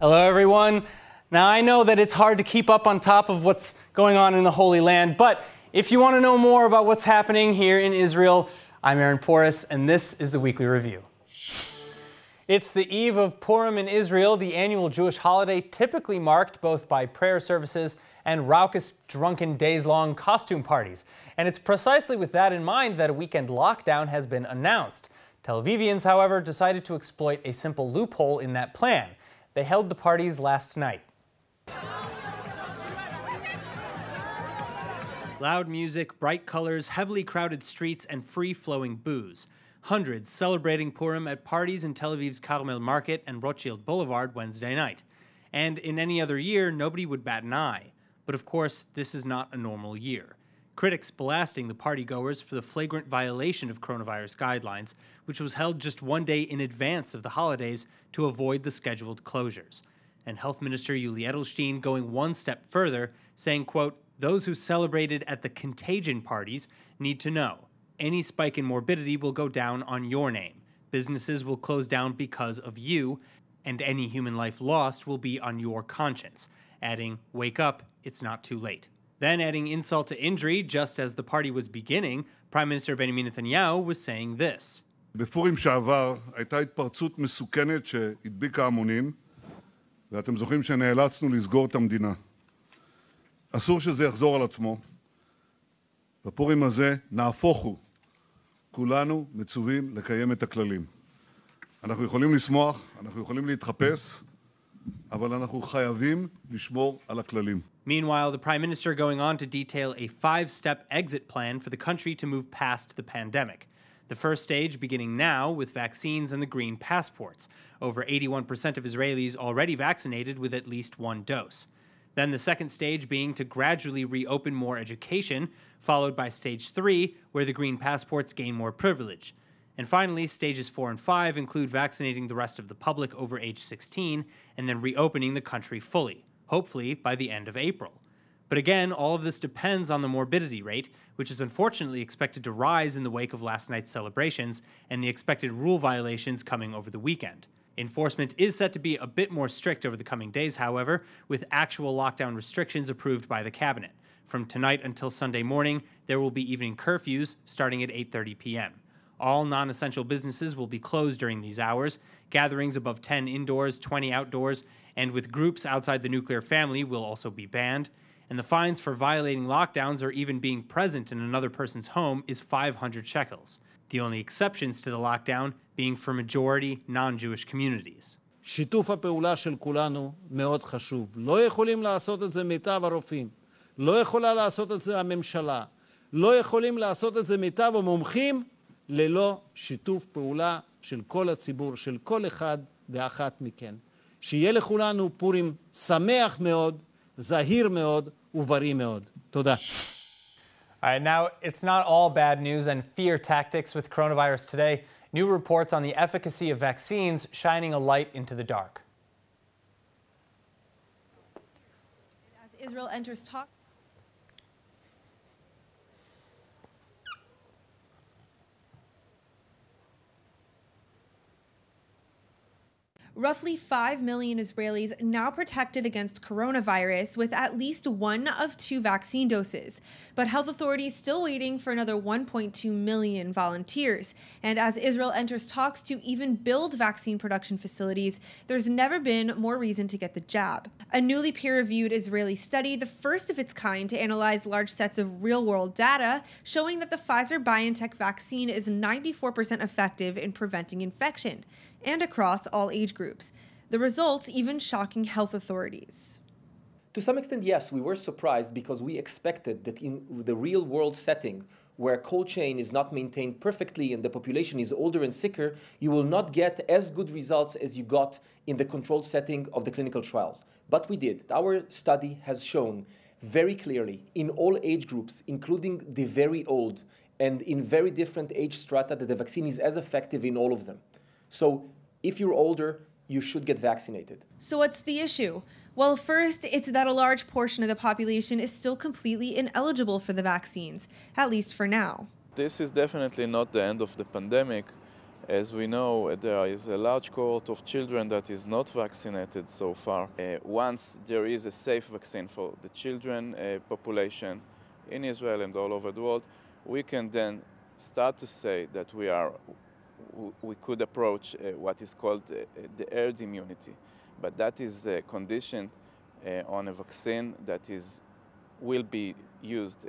Hello, everyone. Now, I know that it's hard to keep up on top of what's going on in the Holy Land, but if you want to know more about what's happening here in Israel, I'm Aaron Porras, and this is the Weekly Review. It's the eve of Purim in Israel, the annual Jewish holiday typically marked both by prayer services and raucous, drunken, days-long costume parties. And it's precisely with that in mind that a weekend lockdown has been announced. Tel Avivians, however, decided to exploit a simple loophole in that plan. They held the parties last night. Loud music, bright colors, heavily crowded streets, and free-flowing booze. Hundreds celebrating Purim at parties in Tel Aviv's Carmel Market and Rothschild Boulevard Wednesday night. And in any other year, nobody would bat an eye. But of course, this is not a normal year. Critics blasting the partygoers for the flagrant violation of coronavirus guidelines, which was held just one day in advance of the holidays to avoid the scheduled closures. And Health Minister Yuli Edelstein going one step further, saying, quote, "Those who celebrated at the contagion parties need to know. Any spike in morbidity will go down on your name. Businesses will close down because of you, and any human life lost will be on your conscience." Adding, "Wake up, it's not too late." Then adding insult to injury, just as the party was beginning, Prime Minister Benjamin Netanyahu was saying this. בפורים שעבר הייתה התפרצות מסוכנת שהדביקה המונים, ואתם זוכרים שנאלצנו לסגור את המדינה. אסור שזה יחזור על עצמו. בפורים הזה נהפוך הוא. כולנו מצווים לקיים את הכללים. אנחנו יכולים לשמוח, אנחנו יכולים להתחפש, אבל אנחנו חייבים לשמור על הכללים. Meanwhile, the Prime Minister going on to detail a 5-step exit plan for the country to move past the pandemic. The first stage beginning now with vaccines and the green passports. Over 81% of Israelis already vaccinated with at least one dose. Then the second stage being to gradually reopen more education, followed by stage 3, where the green passports gain more privilege. And finally, stages 4 and 5 include vaccinating the rest of the public over age 16 and then reopening the country fully, hopefully by the end of April. But again, all of this depends on the morbidity rate, which is unfortunately expected to rise in the wake of last night's celebrations and the expected rule violations coming over the weekend. Enforcement is set to be a bit more strict over the coming days, however, with actual lockdown restrictions approved by the cabinet. From tonight until Sunday morning, there will be evening curfews starting at 8:30 p.m. All non-essential businesses will be closed during these hours. Gatherings above 10 indoors, 20 outdoors, and with groups outside the nuclear family will also be banned. And the fines for violating lockdowns or even being present in another person's home is 500 shekels. The only exceptions to the lockdown being for majority non-Jewish communities. שיתוף הפעולה של כולנו מאוד חשוב. לא יכולים לעשות את זה מיטב הרופאים. לא יכולה לעשות את זה הממשלה. לא יכולים לעשות את זה מיטב המומחים ללא שיתוף פעולה של כל הציבור, של כל אחד ואחת מכן. שיהיה לכולנו פורים שמח מאוד, זהיר מאוד ובריא מאוד. תודה. All right, now it's not all bad news and fear tactics with coronavirus today. New reports on the efficacy of vaccines shining a light into the dark. As Israel enters talk. Roughly 5 million Israelis now protected against coronavirus with at least one of 2 vaccine doses. But health authorities still waiting for another 1.2 million volunteers. And as Israel enters talks to even build vaccine production facilities, there's never been more reason to get the jab. A newly peer-reviewed Israeli study, the first of its kind to analyze large sets of real-world data, showing that the Pfizer-BioNTech vaccine is 94% effective in preventing infection, and across all age groups. The results even shocking health authorities. To some extent, yes, we were surprised because we expected that in the real-world setting, where cold chain is not maintained perfectly and the population is older and sicker, you will not get as good results as you got in the controlled setting of the clinical trials. But we did. Our study has shown very clearly in all age groups, including the very old, and in very different age strata, that the vaccine is as effective in all of them. So if you're older, you should get vaccinated. So what's the issue? Well, first, it's that a large portion of the population is still completely ineligible for the vaccines, at least for now. This is definitely not the end of the pandemic. As we know, there is a large cohort of children that is not vaccinated so far. Once there is a safe vaccine for the children population in Israel and all over the world, we can then start to say that we could approach what is called the herd immunity. But that is conditioned on a vaccine that will be used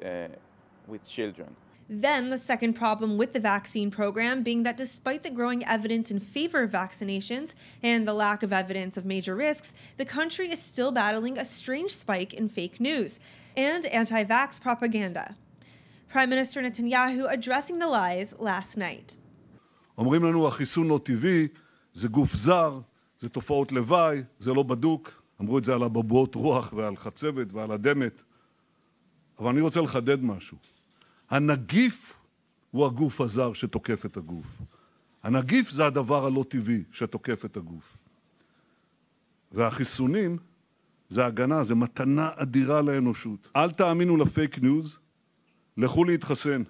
with children. Then the second problem with the vaccine program being that despite the growing evidence in favor of vaccinations and the lack of evidence of major risks, the country is still battling a strange spike in fake news and anti-vax propaganda. Prime Minister Netanyahu addressing the lies last night. אומרים לנו, החיסון לא טבעי, זה גוף זר, זה תופעות לוואי, זה לא בדוק. אמרו את זה על הבבואות רוח ועל חצבת ועל הדמת. אבל אני רוצה לחדד משהו. הנגיף הוא הגוף הזר שתוקף את הגוף. הנגיף זה הדבר הלא טבעי שתוקף את הגוף. והחיסונים זה הגנה, זה מתנה אדירה לאנושות. אל תאמינו לפייק ניוז, לכו להתחסן.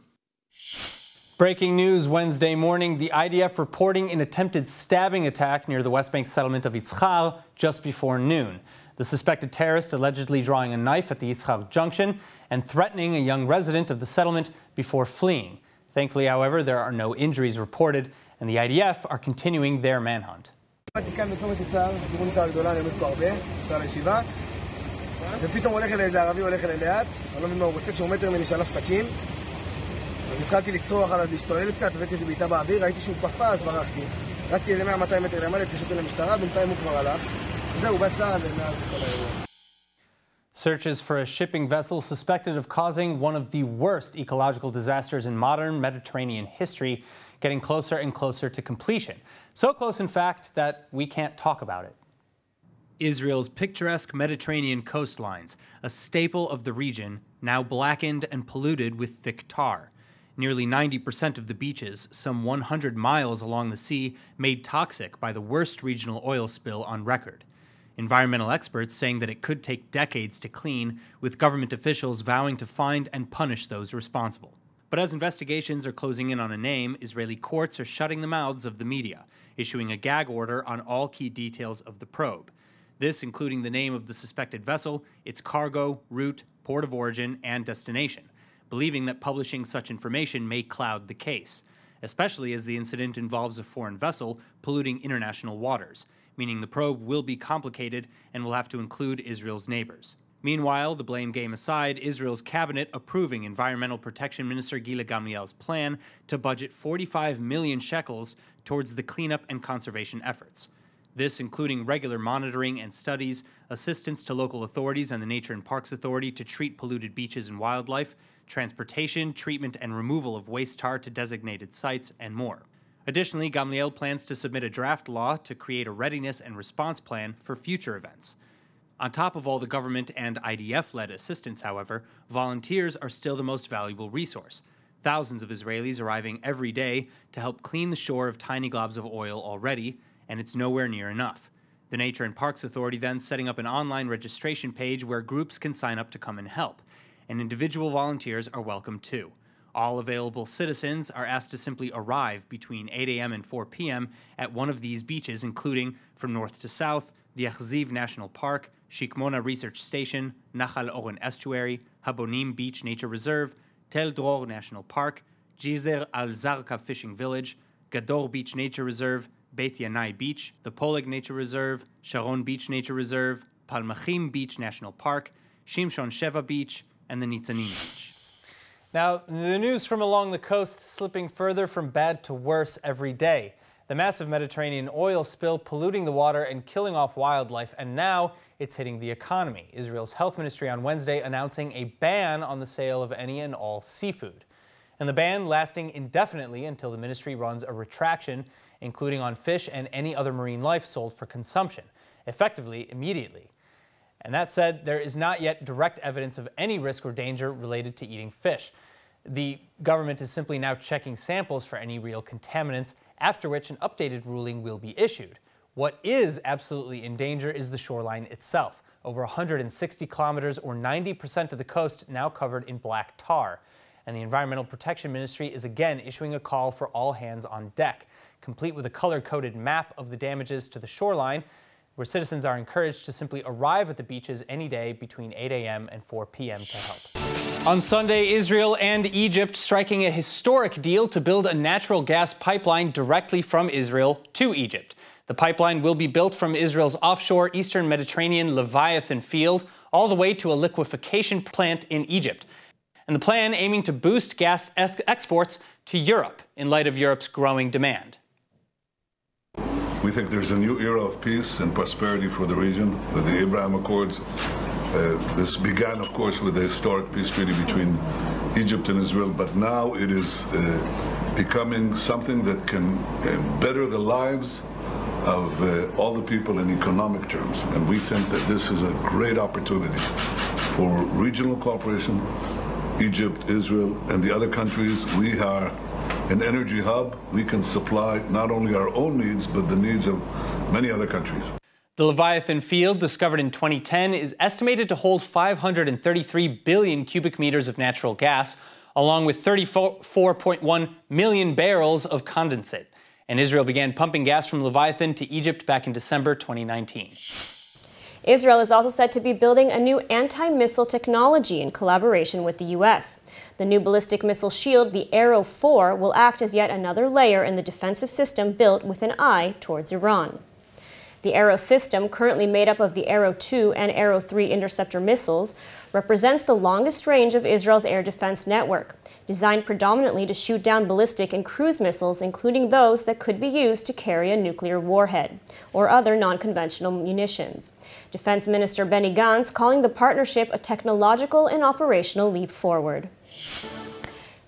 Breaking news Wednesday morning, the IDF reporting an attempted stabbing attack near the West Bank settlement of Yitzhar just before noon. The suspected terrorist allegedly drawing a knife at the Yitzhar junction and threatening a young resident of the settlement before fleeing. Thankfully, however, there are no injuries reported, and the IDF are continuing their manhunt. ופתאום הולך אלי איזה ערבי, הולך אלי לאט, אני לא מבין מה הוא רוצה, כשהוא מטר ממני שלף סכין. אז התחלתי לצרוח עליו, להשתולל קצת, הבאתי איזה בעיטה באוויר, ראיתי שהוא קפא, אז ברחתי. רצתי איזה 100-200 מטר למעלה, התקשרתי למשטרה, בינתיים הוא כבר הלך. וזהו, בצע, ומאז זה כל האירוע. Searches for a shipping vessel suspected of causing one of the worst ecological disasters in modern Mediterranean history getting closer and closer to completion. So close, in fact, that we can't talk about it. Israel's picturesque Mediterranean coastlines, a staple of the region, now blackened and polluted with thick tar. Nearly 90% of the beaches, some 100 miles along the sea, made toxic by the worst regional oil spill on record. Environmental experts saying that it could take decades to clean, with government officials vowing to find and punish those responsible. But as investigations are closing in on a name, Israeli courts are shutting the mouths of the media, issuing a gag order on all key details of the probe. This including the name of the suspected vessel, its cargo, route, port of origin, and destination, believing that publishing such information may cloud the case, especially as the incident involves a foreign vessel polluting international waters, meaning the probe will be complicated and will have to include Israel's neighbors. Meanwhile, the blame game aside, Israel's cabinet approving Environmental Protection Minister Gila Gamliel's plan to budget 45 million shekels towards the cleanup and conservation efforts. This including regular monitoring and studies, assistance to local authorities and the Nature and Parks Authority to treat polluted beaches and wildlife, transportation, treatment, and removal of waste tar to designated sites, and more. Additionally, Gamliel plans to submit a draft law to create a readiness and response plan for future events. On top of all the government and IDF-led assistance, however, volunteers are still the most valuable resource. Thousands of Israelis arriving every day to help clean the shore of tiny globs of oil already, and it's nowhere near enough. The Nature and Parks Authority then setting up an online registration page where groups can sign up to come and help, and individual volunteers are welcome too. All available citizens are asked to simply arrive between 8 a.m. and 4 p.m. at one of these beaches, including, from north to south, the Achziv National Park, Shikmona Research Station, Nachal Oren Estuary, Habonim Beach Nature Reserve, Tel Dror National Park, Jizer al-Zarka Fishing Village, Gador Beach Nature Reserve, Beit Yanai Beach, the Poleg Nature Reserve, Sharon Beach Nature Reserve, Palmachim Beach National Park, Shimshon Sheva Beach, and the Nitzanim Beach. Now, the news from along the coast slipping further from bad to worse every day. The massive Mediterranean oil spill polluting the water and killing off wildlife, and now it's hitting the economy. Israel's health ministry on Wednesday announcing a ban on the sale of any and all seafood. And the ban lasting indefinitely until the ministry runs a retraction, including on fish and any other marine life sold for consumption, effectively immediately. And that said, there is not yet direct evidence of any risk or danger related to eating fish. The government is simply now checking samples for any real contaminants, after which an updated ruling will be issued. What is absolutely in danger is the shoreline itself. Over 160 kilometers or 90% of the coast now covered in black tar. And the Environmental Protection Ministry is again issuing a call for all hands on deck. complete with a color-coded map of the damages to the shoreline, where citizens are encouraged to simply arrive at the beaches any day between 8 a.m. and 4 p.m. to help. On Sunday, Israel and Egypt striking a historic deal to build a natural gas pipeline directly from Israel to Egypt. The pipeline will be built from Israel's offshore eastern Mediterranean Leviathan field all the way to a liquefaction plant in Egypt. And the plan aiming to boost gas exports to Europe in light of Europe's growing demand. We think there's a new era of peace and prosperity for the region with the Abraham Accords. This began, of course, with the historic peace treaty between Egypt and Israel, but now it is becoming something that can better the lives of all the people in economic terms. And we think that this is a great opportunity for regional cooperation. Egypt, Israel, and the other countries, we are an energy hub. We can supply not only our own needs, but the needs of many other countries. The Leviathan field, discovered in 2010, is estimated to hold 533 billion cubic meters of natural gas, along with 34.1 million barrels of condensate. And Israel began pumping gas from Leviathan to Egypt back in December 2019. Israel is also said to be building a new anti-missile technology in collaboration with the U.S. The new ballistic missile shield, the Arrow 4, will act as yet another layer in the defensive system built with an eye towards Iran. The Arrow system, currently made up of the Arrow 2 and Arrow 3 interceptor missiles, represents the longest range of Israel's air defense network, designed predominantly to shoot down ballistic and cruise missiles, including those that could be used to carry a nuclear warhead or other non-conventional munitions. Defense Minister Benny Gantz calling the partnership a technological and operational leap forward.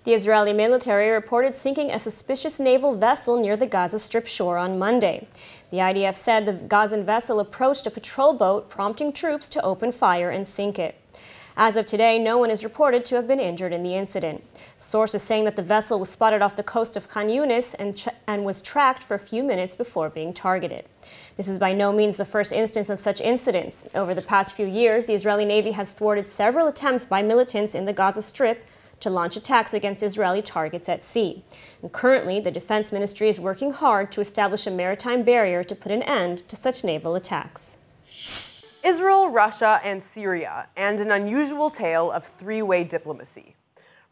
The Israeli military reported sinking a suspicious naval vessel near the Gaza Strip shore on Monday. The IDF said the Gazan vessel approached a patrol boat, prompting troops to open fire and sink it. As of today, no one is reported to have been injured in the incident. Sources saying that the vessel was spotted off the coast of Khan Yunis and was tracked for a few minutes before being targeted. This is by no means the first instance of such incidents. Over the past few years, the Israeli Navy has thwarted several attempts by militants in the Gaza Strip to launch attacks against Israeli targets at sea. And currently, the Defense Ministry is working hard to establish a maritime barrier to put an end to such naval attacks. Israel, Russia, and Syria, and an unusual tale of three-way diplomacy.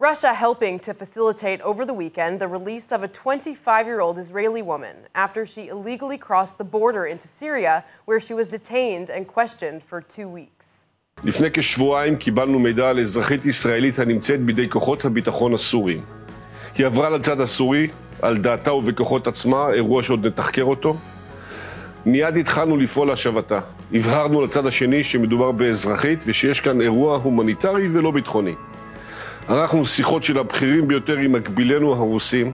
Russia helping to facilitate over the weekend the release of a 25-year-old Israeli woman after she illegally crossed the border into Syria, where she was detained and questioned for 2 weeks. לפני כשבועיים קיבלנו מידע על אזרחית ישראלית הנמצאת בידי כוחות הביטחון הסוריים. היא עברה לצד הסורי, על דעתה ובכוחות עצמה, אירוע שעוד נתחקר אותו. מיד התחלנו לפעול להשבתה. הבהרנו לצד השני שמדובר באזרחית ושיש כאן אירוע הומניטרי ולא ביטחוני. ערכנו שיחות של הבכירים ביותר עם מקבילנו הרוסים.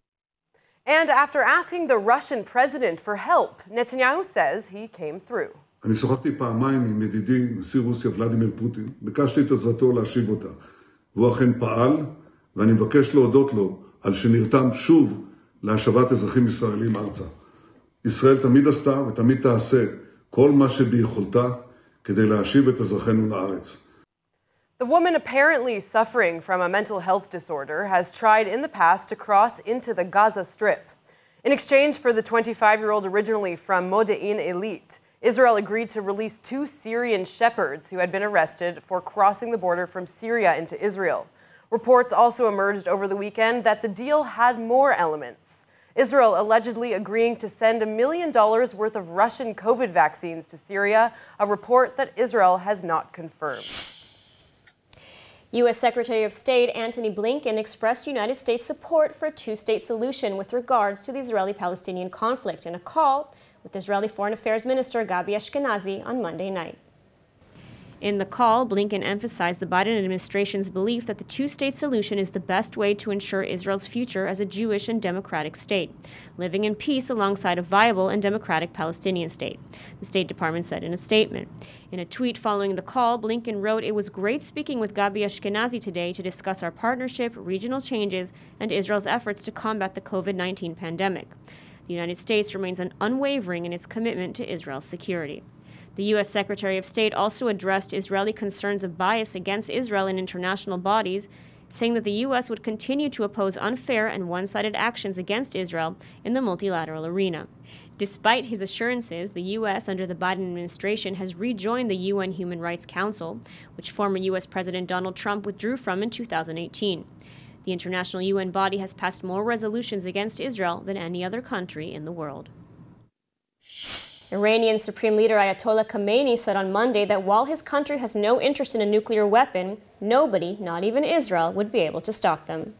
And after asking the Russian president for help, Netanyahu says he came through. אני שוחחתי פעמיים עם ידידי, נשיא רוסיה ולדימיר פוטין, ביקשתי את עזרתו להשיב אותה. והוא אכן פעל, ואני מבקש להודות לו על שנרתם שוב להשבת אזרחים ישראלים ארצה. ישראל תמיד עשתה ותמיד תעשה כל מה שביכולתה כדי להשיב את אזרחינו לארץ. The woman apparently suffering from a mental health disorder has tried in the past to cross into the Gaza Strip. In exchange for the 25-year-old originally from Modi'in Eilit, Israel agreed to release 2 Syrian shepherds who had been arrested for crossing the border from Syria into Israel. Reports also emerged over the weekend that the deal had more elements. Israel allegedly agreeing to send $1 million worth of Russian COVID vaccines to Syria, a report that Israel has not confirmed. U.S. Secretary of State Antony Blinken expressed United States support for a two-state solution with regards to the Israeli-Palestinian conflict in a call with Israeli Foreign Affairs Minister Gabi Ashkenazi on Monday night. In the call, Blinken emphasized the Biden administration's belief that the two-state solution is the best way to ensure Israel's future as a Jewish and democratic state, living in peace alongside a viable and democratic Palestinian state, the State Department said in a statement. In a tweet following the call, Blinken wrote, "It was great speaking with Gabi Ashkenazi today to discuss our partnership, regional changes, and Israel's efforts to combat the COVID-19 pandemic. The United States remains unwavering in its commitment to Israel's security." The U.S. Secretary of State also addressed Israeli concerns of bias against Israel in international bodies, saying that the U.S. would continue to oppose unfair and one-sided actions against Israel in the multilateral arena. Despite his assurances, the U.S. under the Biden administration has rejoined the UN Human Rights Council, which former U.S. President Donald Trump withdrew from in 2018. The international UN body has passed more resolutions against Israel than any other country in the world. Iranian Supreme Leader Ayatollah Khamenei said on Monday that while his country has no interest in a nuclear weapon, nobody, not even Israel, would be able to stop them.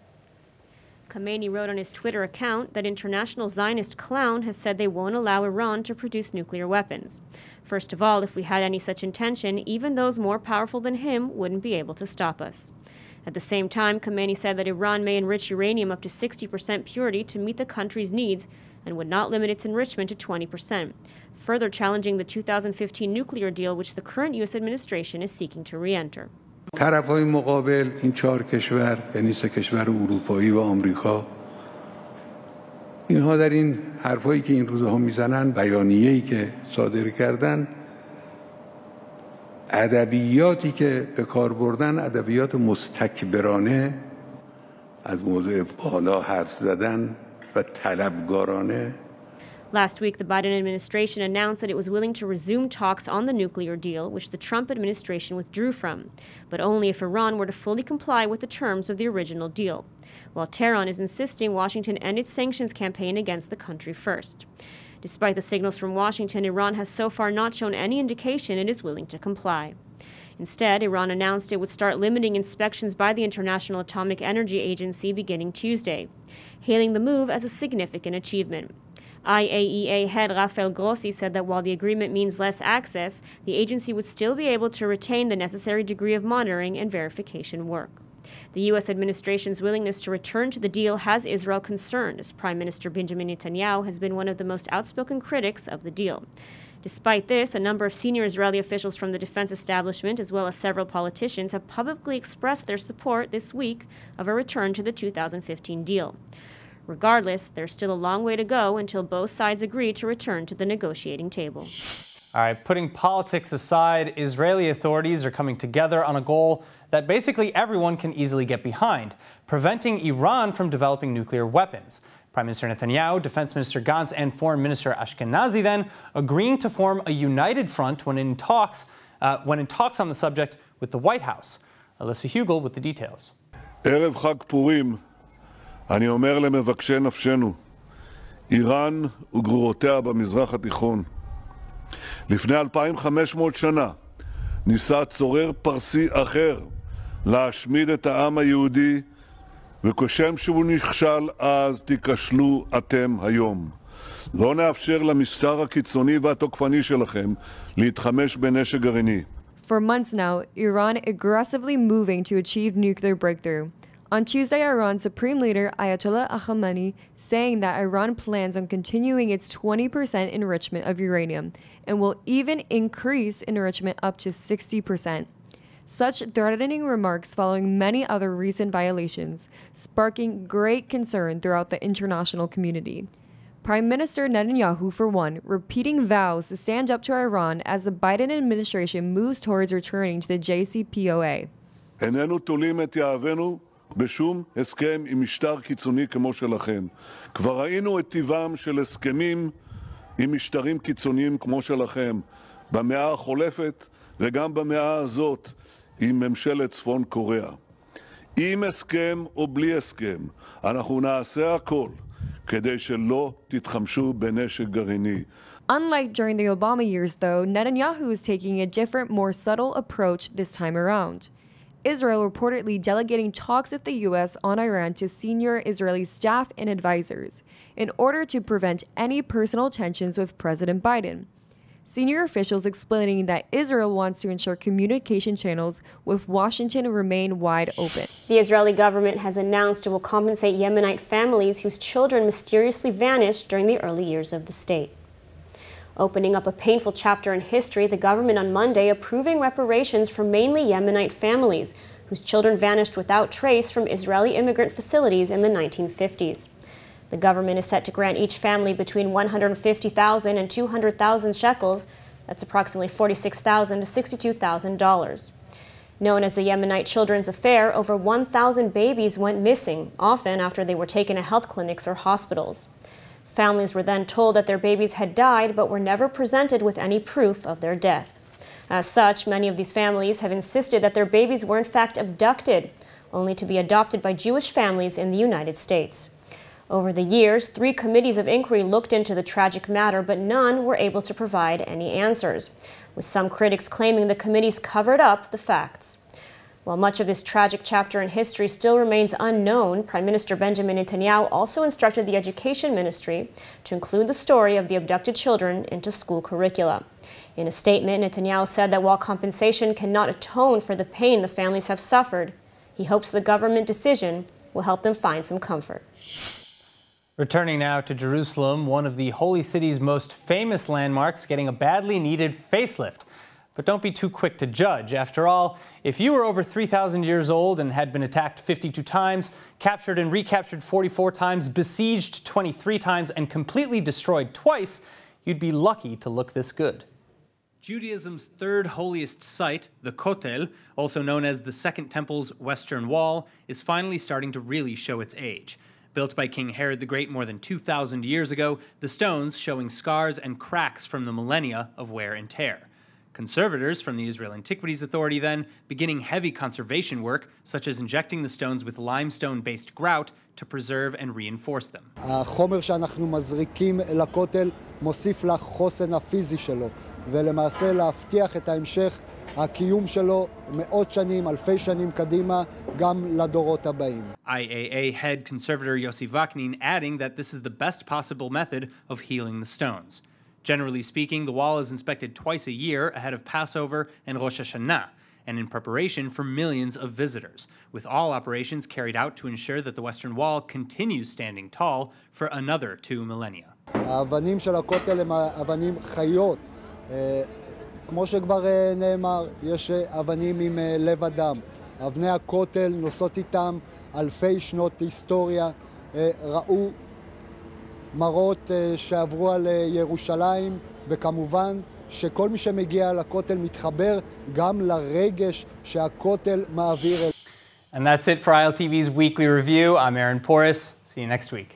Khamenei wrote on his Twitter account that international Zionist clown has said they won't allow Iran to produce nuclear weapons. First of all, if we had any such intention, even those more powerful than him wouldn't be able to stop us. At the same time, Khamenei said that Iran may enrich uranium up to 60% purity to meet the country's needs and would not limit its enrichment to 20%, further challenging the 2015 nuclear deal which the current U.S. administration is seeking to re-enter. طرف‌های مقابل این 4 کشور یعنی 3 کشور اروپایی و آمریکا اینها در این حرفایی که این روزها میزنن بیانیه‌ای که صادر کردن ادبیاتی که به کار بردن ادبیات مستکبرانه از موضوع بالا حرف زدن و طلبگارانه. Last week, the Biden administration announced that it was willing to resume talks on the nuclear deal, which the Trump administration withdrew from, but only if Iran were to fully comply with the terms of the original deal, while Tehran is insisting Washington end its sanctions campaign against the country first. Despite the signals from Washington, Iran has so far not shown any indication it is willing to comply. Instead, Iran announced it would start limiting inspections by the International Atomic Energy Agency beginning Tuesday, hailing the move as a significant achievement. IAEA head Rafael Grossi said that while the agreement means less access, the agency would still be able to retain the necessary degree of monitoring and verification work. The U.S. administration's willingness to return to the deal has Israel concerned, as Prime Minister Benjamin Netanyahu has been one of the most outspoken critics of the deal. Despite this, a number of senior Israeli officials from the defense establishment, as well as several politicians, have publicly expressed their support this week of a return to the 2015 deal. Regardless, there's still a long way to go until both sides agree to return to the negotiating table. All right, putting politics aside, Israeli authorities are coming together on a goal that basically everyone can easily get behind, preventing Iran from developing nuclear weapons. Prime Minister Netanyahu, Defense Minister Gantz, and Foreign Minister Ashkenazi then agreeing to form a united front when in talks on the subject with the White House. Alyssa Hugel with the details. ערב חג פורים, אני אומר למבקשי נפשנו, איראן וגרורותיה במזרח התיכון. לפני 2,500 שנה ניסה צורר פרסי אחר להשמיד את העם היהודי, וכשם שהוא נכשל אז תיכשלו אתם היום. לא נאפשר למשטר הקיצוני והתוקפני שלכם להתחמש בנשק גרעיני. For months now, Iran aggressively moving to achieve nuclear breakthrough. On Tuesday, Iran's Supreme Leader Ayatollah Khamenei saying that Iran plans on continuing its 20% enrichment of uranium and will even increase enrichment up to 60%. Such threatening remarks following many other recent violations, sparking great concern throughout the international community. Prime Minister Netanyahu, for one, repeating vows to stand up to Iran as the Biden administration moves towards returning to the JCPOA. איננו תולים את יהבנו בשום הסכם עם משטר קיצוני כמו שלכם. כבר ראינו את טיבם של הסכמים עם משטרים קיצוניים כמו שלכם במאה החולפת וגם במאה הזאת עם ממשלת צפון קוריאה. עם הסכם או בלי הסכם, אנחנו נעשה הכל כדי שלא תתחמשו בנשק גרעיני. Unlike during the Obama years, though, Netanyahu is taking a different, more subtle approach this time around. Israel reportedly delegating talks with the U.S. on Iran to senior Israeli staff and advisors in order to prevent any personal tensions with President Biden. Senior officials explaining that Israel wants to ensure communication channels with Washington remain wide open. The Israeli government has announced it will compensate Yemenite families whose children mysteriously vanished during the early years of the state. Opening up a painful chapter in history, the government on Monday approving reparations for mainly Yemenite families whose children vanished without trace from Israeli immigrant facilities in the 1950s. The government is set to grant each family between 150,000 and 200,000 shekels, that's approximately $46,000 to $62,000. Known as the Yemenite Children's Affair, over 1,000 babies went missing, often after they were taken to health clinics or hospitals. Families were then told that their babies had died but were never presented with any proof of their death. As such, many of these families have insisted that their babies were in fact abducted, only to be adopted by Jewish families in the United States. Over the years, 3 committees of inquiry looked into the tragic matter, but none were able to provide any answers, with some critics claiming the committees covered up the facts. While much of this tragic chapter in history still remains unknown, Prime Minister Benjamin Netanyahu also instructed the Education Ministry to include the story of the abducted children into school curricula. In a statement, Netanyahu said that while compensation cannot atone for the pain the families have suffered, he hopes the government decision will help them find some comfort. Returning now to Jerusalem, one of the Holy City's most famous landmarks getting a badly needed facelift. But don't be too quick to judge. After all, if you were over 3,000 years old and had been attacked 52 times, captured and recaptured 44 times, besieged 23 times, and completely destroyed twice, you'd be lucky to look this good. Judaism's third holiest site, the Kotel, also known as the Second Temple's Western Wall, is finally starting to really show its age. Built by King Herod the Great more than 2,000 years ago, the stones showing scars and cracks from the millennia of wear and tear. Conservators from the Israel Antiquities Authority then beginning heavy conservation work, such as injecting the stones with limestone-based grout to preserve and reinforce them. החומר שאנחנו מזריקים לכותל מוסיף לחוסן הפיזי שלו, ולמעשה להבטיח את ההמשך הקיום שלו מאות שנים, אלפי שנים קדימה, גם לדורות הבאים. IAA head conservator Yossi Vaknin adding that this is the best possible method of healing the stones. Generally speaking, the wall is inspected twice a year ahead of Passover and Rosh Hashanah, and in preparation for millions of visitors, with all operations carried out to ensure that the Western Wall continues standing tall for another 2 millennia. האבנים של הכותל הם אבנים חיות. כמו שכבר נאמר, יש אבנים עם לב אדם. אבני הכותל נושאות איתם אלפי שנות היסטוריה. ראו מראות שעברו על ירושלים, וכמובן שכל מי שמגיע לכותל מתחבר גם לרגש שהכותל מעביר. And that's it for ILTV's weekly review. I'm Aaron Porras. See you next week.